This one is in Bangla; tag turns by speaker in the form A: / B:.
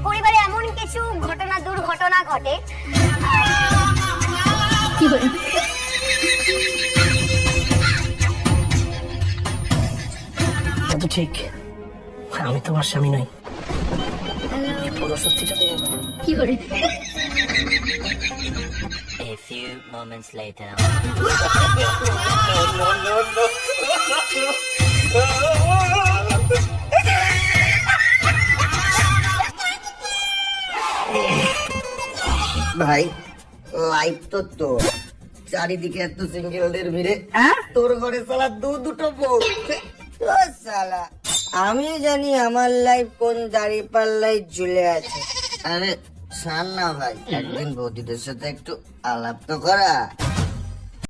A: পরিবারে এমন কিছু ঘটনা দুর্ঘটনা ঘটে
B: তো ঠিক, আমি তোমার স্বামী নই। পুরো সত্যিটা তো বলো।
C: A few moments later.
D: ভাই লাইফ তো তোর, চারিদিকে এত সিঙ্গেলদের ভিড়ে তোর ঘরে সালা দুটো বউ। ও শালা, আমি জানি আমার লাইফ কোন দাড়ি পাল্লাই ঝুলে আছে। আরে ছাড় না ভাই, একদিন বৌদিদের সাথে একটু আলাপ তো করা।